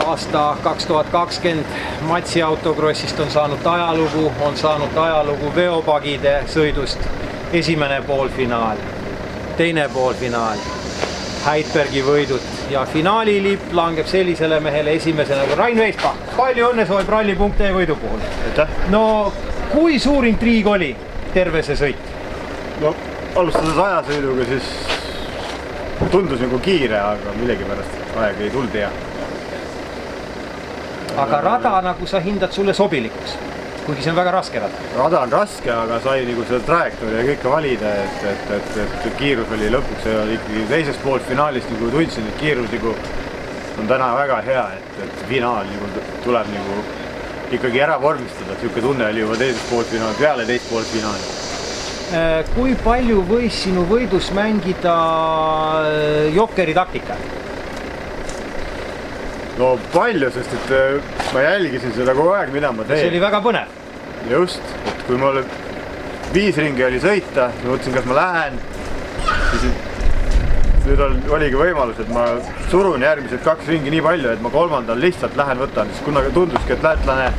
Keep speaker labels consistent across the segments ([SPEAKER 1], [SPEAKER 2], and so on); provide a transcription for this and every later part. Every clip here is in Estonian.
[SPEAKER 1] aasta 2020 Matsi autokrossist on saanud ajalugu veopagide sõidust. Esimene poolfinaal, teine poolfinaal, Heidbergi võidud ja finaalilipp langeb sellisele mehele esimesena kui Rain Veispa. Palju õnne soovib ralli.ee võidu puhul. No kui suur intriig oli terve see sõit?
[SPEAKER 2] No alustades ajasõiduga siis tundus nagu kiire, aga millegipärast aeg ei tulnud hea.
[SPEAKER 1] Aga rada nagu sa hindad sulle sobilikuks, kuigi see on väga raske rada.
[SPEAKER 2] Rada on raske, aga sai nagu seda trajektoori ja kõike valida, et kiirus oli lõpuks ikkagi teisest poolt finaalist nagu tundsin, et kiirus on täna väga hea, et finaal tuleb ikkagi ära vormistada. Siuke tunne oli juba teisest poolt finaal, peale teist poolt finaali.
[SPEAKER 1] Kui palju võis sinu võidus mängida Jokkeri taktika?
[SPEAKER 2] No palju, sest et ma jälgisin seda kogu aeg, mida ma teen.
[SPEAKER 1] See oli väga põnev.
[SPEAKER 2] Just, et kui mul 5 ringi oli sõita, mõtlesin, kas ma lähen. Nüüd oligi võimalus, et ma surun järgmised 2 ringi nii palju, et ma 3. lihtsalt lähen võtan. Sest kuna tunduski, et lätlane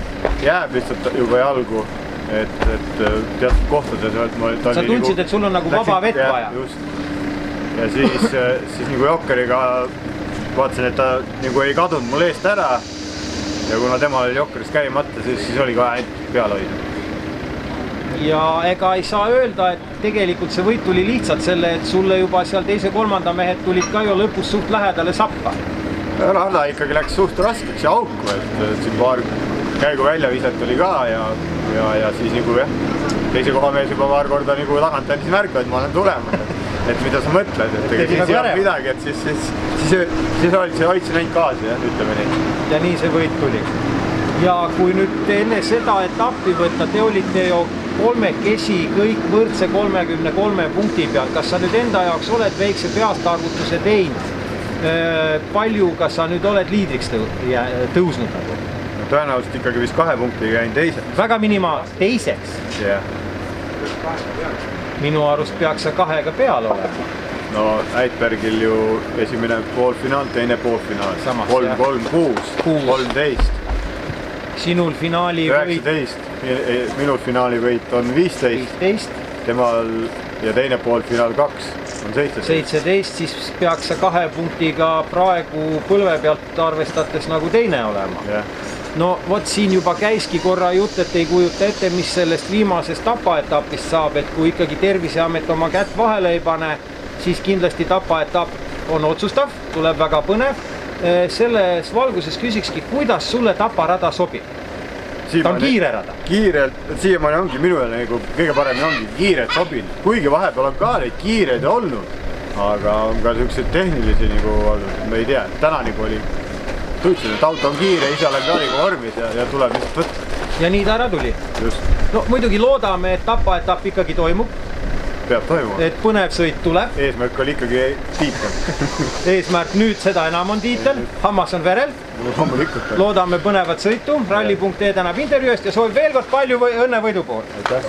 [SPEAKER 2] jääb lihtsalt juba jalgu. Et teatud kohtades
[SPEAKER 1] sa tundsid, et sul on nagu vaba vett vaja.
[SPEAKER 2] Just. Ja siis nagu Jokkeriga vaatasin, et ta nagu ei kadunud mul eest ära. Ja kuna tema oli Jokkeris käimata, siis oli ka ainult peale hoida.
[SPEAKER 1] Ja ega ei saa öelda, et tegelikult see võit tuli lihtsalt selle, et sulle juba seal 2.-3. mehed tulid ka ju lõpus suht lähedale sappa.
[SPEAKER 2] Rada ikkagi läks suht raskeks ja auku, et siin paar käigu väljaviset oli ka ja siis nagu jah, teise koha mees juba paar korda nagu tagant andis märku, et ma olen tulema. Et mida sa mõtled, et siis ei olnud midagi, et siis hoidsin ainult gaasi, ütleme nii.
[SPEAKER 1] Ja nii see võit tuli. Ja kui nüüd enne seda etappi võtta, te olite ju 3 kõik võrdse 33 punkti peal. Kas sa nüüd enda jaoks oled väikse peastarvutuse teinud? Palju, kas sa nüüd oled liidriks tõusnud?
[SPEAKER 2] Tõenäoliselt ikkagi vist 2 punkti käin teiseks.
[SPEAKER 1] Väga minimaal. Teiseks?
[SPEAKER 2] Jah.
[SPEAKER 1] Minu arust peaks sa 2-ga peal olema.
[SPEAKER 2] No Heidbergil ju esimene poolfinaal, teine poolfinaal. 3-3-6, 13.
[SPEAKER 1] Sinul finaali
[SPEAKER 2] 19. Minul finaali võit on 15. Temal ja teine poolfinaal 2 on
[SPEAKER 1] 17, siis peaks sa 2 punktiga praegu põlve pealt arvestates nagu teine olema.
[SPEAKER 2] Yeah.
[SPEAKER 1] No vot siin juba käiski korra jutt, et ei kujuta ette, mis sellest viimasest tapaetapist saab, et kui ikkagi Terviseamet oma kätt vahele ei pane, siis kindlasti tapaetapp on otsustav, tuleb väga põnev. Selles valguses küsikski, kuidas sulle taparada sobib? Ta on kiire rada.
[SPEAKER 2] Kiirelt, siiamaani ongi minu nagu kõige paremini ongi kiired sobinud. Kuigi vahepeal on ka neid kiireid olnud, aga on ka selliseid tehnilisi nagu olnud, et me ei tea. Täna nagu oli, tundsin, et auto on kiire, ise olen ka nagu vormis ja tuleb lihtsalt võtta.
[SPEAKER 1] Ja nii ta ära tuli.
[SPEAKER 2] Just.
[SPEAKER 1] No muidugi loodame, et tapaetapp ikkagi toimub.
[SPEAKER 2] Peab toimuma.
[SPEAKER 1] Et põnev sõit tuleb.
[SPEAKER 2] Eesmärk oli ikkagi tiitel.
[SPEAKER 1] Eesmärk nüüd seda enam on tiitel. Hammas on verel. Loodame põnevat sõitu. Ralli.ee tänab intervjuust ja soovib veel kord palju õnne võidu puhul.
[SPEAKER 2] Aitäh.